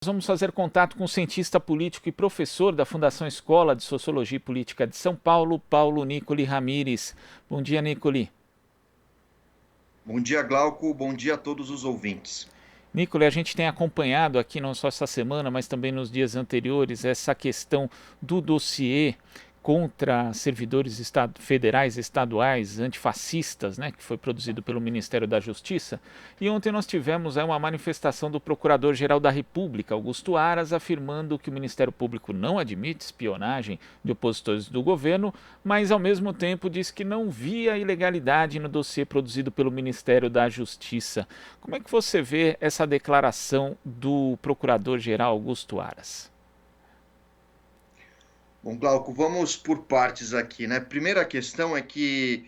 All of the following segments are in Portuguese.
Vamos fazer contato com o cientista político e professor da Fundação Escola de Sociologia e Política de São Paulo, Paulo Nicoli Ramires. Bom dia, Nicoli. Bom dia, Glauco. Bom dia a todos os ouvintes. Nicoli, a gente tem acompanhado aqui, não só essa semana, mas também nos dias anteriores, essa questão do dossiê contra servidores federais e estaduais antifascistas, né, que foi produzido pelo Ministério da Justiça. E ontem nós tivemos uma manifestação do Procurador-Geral da República, Augusto Aras, afirmando que o Ministério Público não admite espionagem de opositores do governo, mas ao mesmo tempo diz que não via ilegalidade no dossiê produzido pelo Ministério da Justiça. Como é que você vê essa declaração do Procurador-Geral Augusto Aras? Bom, Glauco, vamos por partes aqui, né? Primeira questão é que,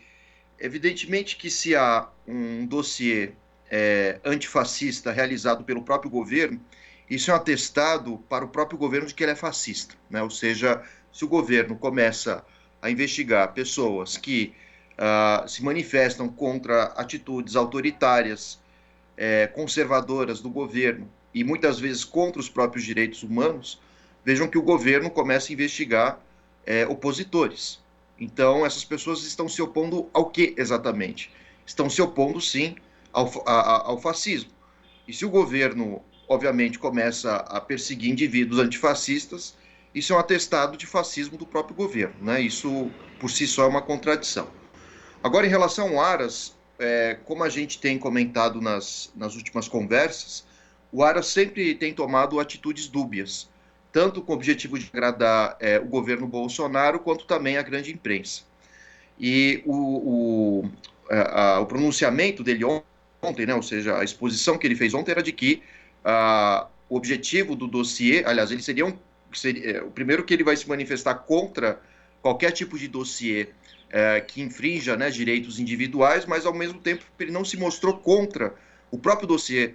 evidentemente, que se há um dossiê antifascista realizado pelo próprio governo, isso é um atestado para o próprio governo de que ele é fascista, né? Ou seja, se o governo começa a investigar pessoas que se manifestam contra atitudes autoritárias, conservadoras do governo e muitas vezes contra os próprios direitos humanos, vejam que o governo começa a investigar opositores. Então, essas pessoas estão se opondo ao que exatamente? Estão se opondo, sim, ao fascismo. E se o governo, obviamente, começa a perseguir indivíduos antifascistas, isso é um atestado de fascismo do próprio governo, né? Isso, por si só, é uma contradição. Agora, em relação ao Aras, como a gente tem comentado nas últimas conversas, o Aras sempre tem tomado atitudes dúbias, tanto com o objetivo de agradar o governo Bolsonaro, quanto também a grande imprensa. E o pronunciamento dele ontem, né, ou seja, a exposição que ele fez ontem era de que o objetivo do dossiê, aliás, ele seria o primeiro que ele vai se manifestar contra qualquer tipo de dossiê que infrinja, né, direitos individuais, mas ao mesmo tempo ele não se mostrou contra o próprio dossiê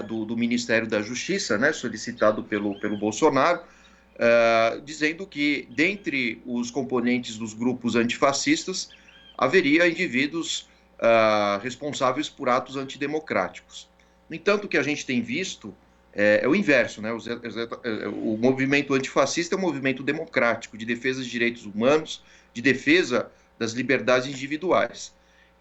do Ministério da Justiça, né, solicitado pelo Bolsonaro, dizendo que, dentre os componentes dos grupos antifascistas, haveria indivíduos responsáveis por atos antidemocráticos. No entanto, o que a gente tem visto é o inverso, né? O movimento antifascista é um movimento democrático, de defesa de direitos humanos, de defesa das liberdades individuais.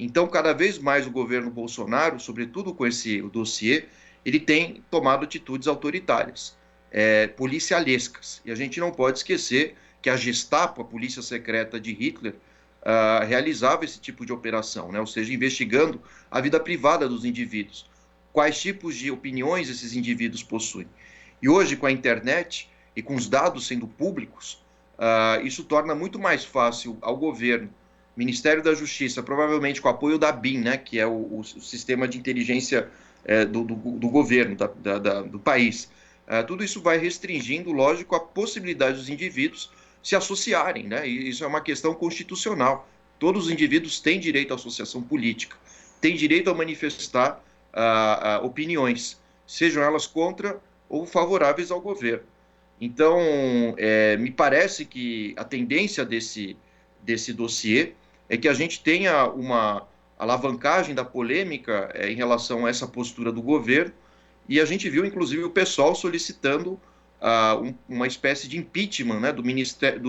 Então, cada vez mais o governo Bolsonaro, sobretudo com esse dossiê, ele tem tomado atitudes autoritárias, policialescas. E a gente não pode esquecer que a Gestapo, a polícia secreta de Hitler, realizava esse tipo de operação, né? Ou seja, investigando a vida privada dos indivíduos, quais tipos de opiniões esses indivíduos possuem. E hoje, com a internet e com os dados sendo públicos, isso torna muito mais fácil ao governo, Ministério da Justiça, provavelmente com apoio da BIM, né, que é o sistema de inteligência do governo, do país. Tudo isso vai restringindo, lógico, a possibilidade dos indivíduos se associarem, né? E isso é uma questão constitucional. Todos os indivíduos têm direito à associação política, têm direito a manifestar opiniões, sejam elas contra ou favoráveis ao governo. Então, me parece que a tendência desse dossiê é que a gente tenha uma alavancagem da polêmica em relação a essa postura do governo, e a gente viu, inclusive, o pessoal solicitando uma espécie de impeachment, né, do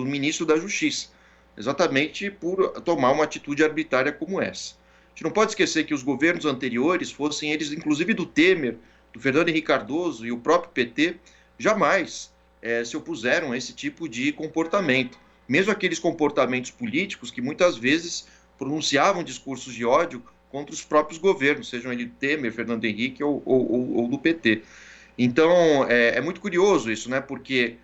ministro da Justiça, exatamente por tomar uma atitude arbitrária como essa. A gente não pode esquecer que os governos anteriores, fossem eles, inclusive do Temer, do Fernando Henrique Cardoso e o próprio PT, jamais se opuseram a esse tipo de comportamento. Mesmo aqueles comportamentos políticos que muitas vezes pronunciavam discursos de ódio contra os próprios governos, sejam ele Temer, Fernando Henrique ou do PT. Então, é muito curioso isso, né? Porque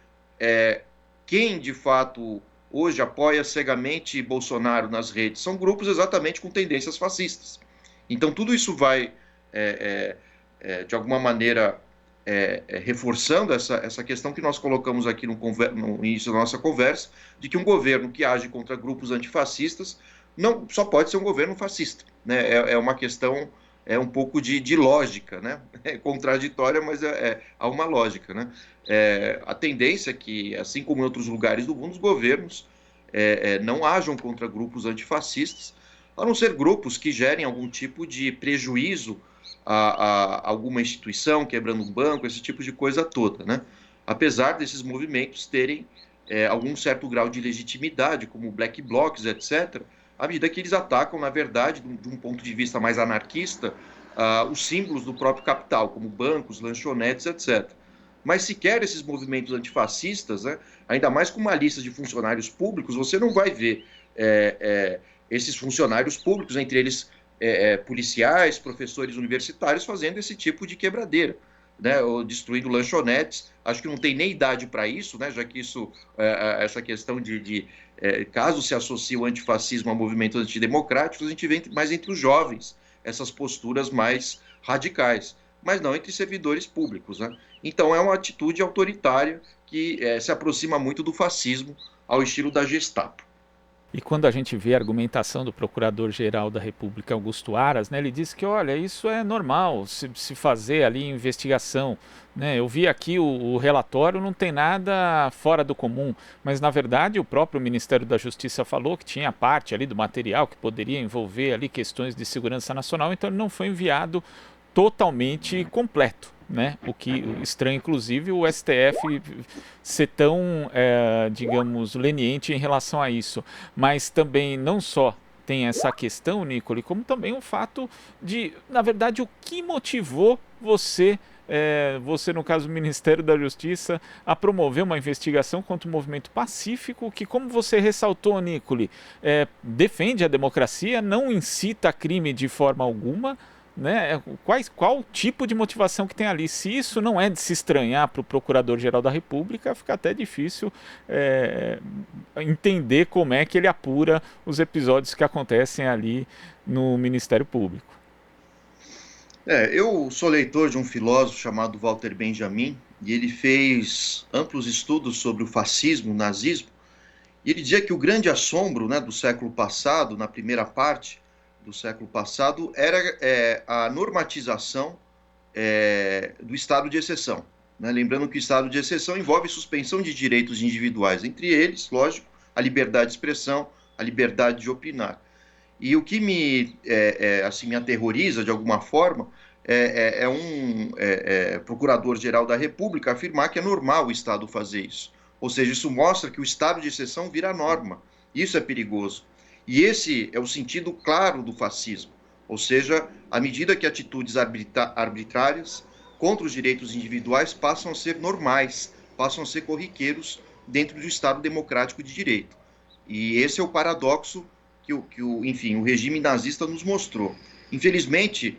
quem, de fato, hoje apoia cegamente Bolsonaro nas redes são grupos exatamente com tendências fascistas. Então, tudo isso vai, de alguma maneira, reforçando essa questão que nós colocamos aqui no início da nossa conversa, de que um governo que age contra grupos antifascistas não só pode ser um governo fascista, né? É uma questão um pouco de lógica, né? É contraditória, mas há uma lógica, né? A tendência é que, assim como em outros lugares do mundo, os governos não ajam contra grupos antifascistas, a não ser grupos que gerem algum tipo de prejuízo a alguma instituição, quebrando um banco, esse tipo de coisa toda, né? Apesar desses movimentos terem algum certo grau de legitimidade, como black blocs, etc., à medida que eles atacam, na verdade, de um ponto de vista mais anarquista, os símbolos do próprio capital, como bancos, lanchonetes, etc. Mas sequer esses movimentos antifascistas, né, ainda mais com uma lista de funcionários públicos, você não vai ver esses funcionários públicos, entre eles policiais, professores universitários, fazendo esse tipo de quebradeira, né, ou destruindo lanchonetes. Acho que não tem nem idade para isso, né, já que isso, essa questão caso se associe o antifascismo a movimentos antidemocráticos, a gente vê mais entre os jovens essas posturas mais radicais, mas não entre servidores públicos, né? Então é uma atitude autoritária que se aproxima muito do fascismo ao estilo da Gestapo. E quando a gente vê a argumentação do Procurador-Geral da República, Augusto Aras, né, ele diz que, olha, isso é normal se fazer ali investigação. Né? Eu vi aqui o relatório, não tem nada fora do comum, mas na verdade o próprio Ministério da Justiça falou que tinha parte ali do material que poderia envolver ali questões de segurança nacional, então ele não foi enviado totalmente completo. Né? O que estranha, inclusive, o STF ser tão, digamos, leniente em relação a isso. Mas também não só tem essa questão, Nicole, como também o fato de, na verdade, o que motivou você, no caso do Ministério da Justiça, a promover uma investigação contra o movimento pacífico, que, como você ressaltou, Nicole, defende a democracia, não incita a crime de forma alguma. Né? Qual tipo de motivação que tem ali? Se isso não é de se estranhar para o Procurador-Geral da República, fica até difícil entender como é que ele apura os episódios que acontecem ali no Ministério Público. Eu sou leitor de um filósofo chamado Walter Benjamin, e ele fez amplos estudos sobre o fascismo, o nazismo, e ele dizia que o grande assombro, né, do século passado, na primeira parte do século passado, era a normatização do estado de exceção. Né? Lembrando que o estado de exceção envolve suspensão de direitos individuais, entre eles, lógico, a liberdade de expressão, a liberdade de opinar. E o que me aterroriza, de alguma forma, um procurador-geral da República afirmar que é normal o Estado fazer isso. Ou seja, isso mostra que o estado de exceção vira norma. Isso é perigoso. E esse é o sentido claro do fascismo. Ou seja, à medida que atitudes arbitrárias contra os direitos individuais passam a ser normais, passam a ser corriqueiros dentro do Estado democrático de direito. E esse é o paradoxo que o regime nazista nos mostrou. Infelizmente,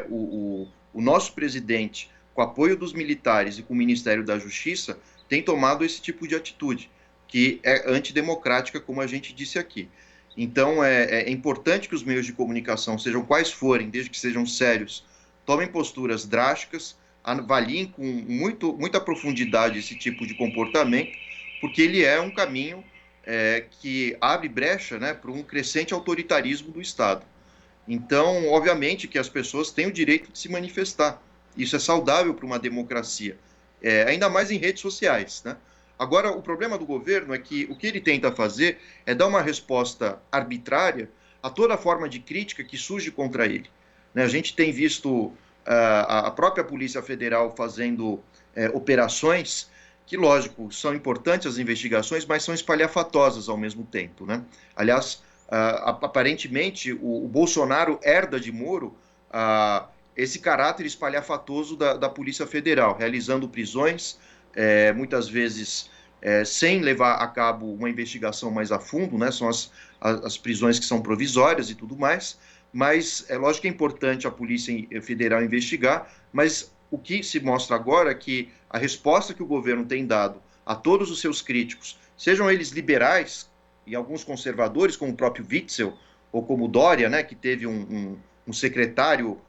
o nosso presidente, com apoio dos militares e com o Ministério da Justiça, tem tomado esse tipo de atitude, que é antidemocrática, como a gente disse aqui. Então, é importante que os meios de comunicação, sejam quais forem, desde que sejam sérios, tomem posturas drásticas, avaliem com muita profundidade esse tipo de comportamento, porque ele é um caminho que abre brecha, né, para um crescente autoritarismo do Estado. Então, obviamente que as pessoas têm o direito de se manifestar. Isso é saudável para uma democracia, ainda mais em redes sociais, né? Agora, o problema do governo é que o que ele tenta fazer é dar uma resposta arbitrária a toda forma de crítica que surge contra ele. Né? A gente tem visto a própria Polícia Federal fazendo operações que, lógico, são importantes as investigações, mas são espalhafatosas ao mesmo tempo. Né? Aliás, aparentemente, o Bolsonaro herda de Moro esse caráter espalhafatoso da Polícia Federal, realizando prisões, muitas vezes sem levar a cabo uma investigação mais a fundo, né? São as prisões que são provisórias e tudo mais, mas é lógico que é importante a Polícia Federal investigar, mas o que se mostra agora é que a resposta que o governo tem dado a todos os seus críticos, sejam eles liberais e alguns conservadores, como o próprio Witzel, ou como Dória, né, que teve um secretário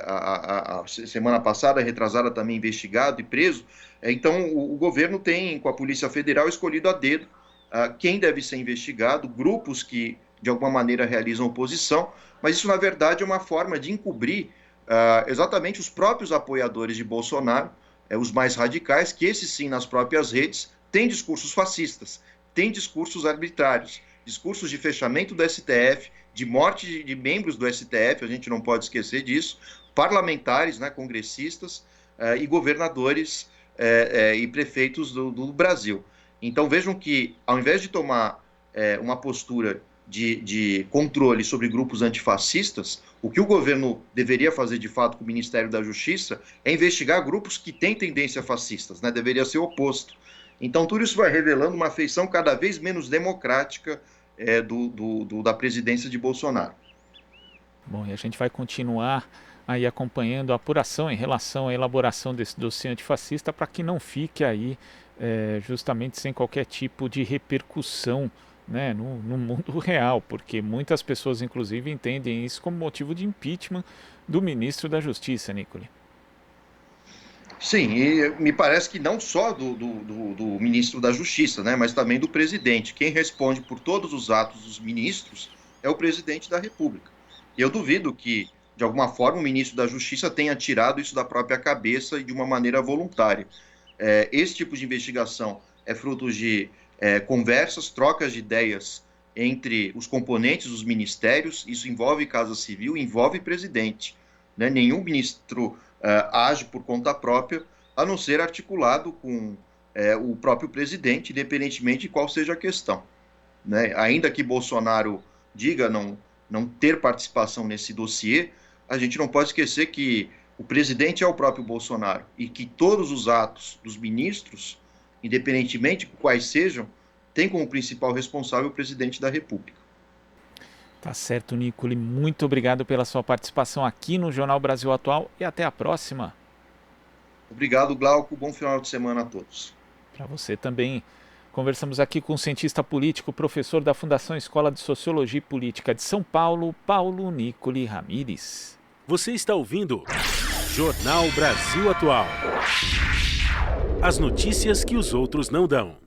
a semana passada, retrasada, também investigado e preso. Então, o governo tem, com a Polícia Federal, escolhido a dedo quem deve ser investigado, grupos que, de alguma maneira, realizam oposição, mas isso, na verdade, é uma forma de encobrir exatamente os próprios apoiadores de Bolsonaro, os mais radicais, que esses sim, nas próprias redes, têm discursos fascistas, têm discursos arbitrários, discursos de fechamento do STF, de morte de membros do STF, a gente não pode esquecer disso, parlamentares, né, congressistas e governadores e prefeitos do Brasil. Então vejam que, ao invés de tomar uma postura de controle sobre grupos antifascistas, o que o governo deveria fazer de fato com o Ministério da Justiça é investigar grupos que têm tendência fascistas, né? Deveria ser o oposto. Então tudo isso vai revelando uma feição cada vez menos democrática da presidência de Bolsonaro. Bom, e a gente vai continuar aí acompanhando a apuração em relação à elaboração desse dossiê antifascista para que não fique aí justamente sem qualquer tipo de repercussão, né, no mundo real, porque muitas pessoas inclusive entendem isso como motivo de impeachment do ministro da Justiça, Nicoli. Sim, e me parece que não só do ministro da Justiça, né, mas também do presidente. Quem responde por todos os atos dos ministros é o presidente da República. E eu duvido que, de alguma forma, o ministro da Justiça tenha tirado isso da própria cabeça e de uma maneira voluntária. Esse tipo de investigação é fruto de conversas, trocas de ideias entre os componentes dos ministérios. Isso envolve Casa Civil, envolve presidente, né? Nenhum ministro age por conta própria, a não ser articulado com o próprio presidente, independentemente de qual seja a questão, né? Ainda que Bolsonaro diga não ter participação nesse dossiê, a gente não pode esquecer que o presidente é o próprio Bolsonaro e que todos os atos dos ministros, independentemente de quais sejam, tem como principal responsável o presidente da República. Tá certo, Nicoli. Muito obrigado pela sua participação aqui no Jornal Brasil Atual e até a próxima. Obrigado, Glauco. Bom final de semana a todos. Para você também. Conversamos aqui com o cientista político, professor da Fundação Escola de Sociologia e Política de São Paulo, Paulo Nicoli Ramires. Você está ouvindo Jornal Brasil Atual. As notícias que os outros não dão.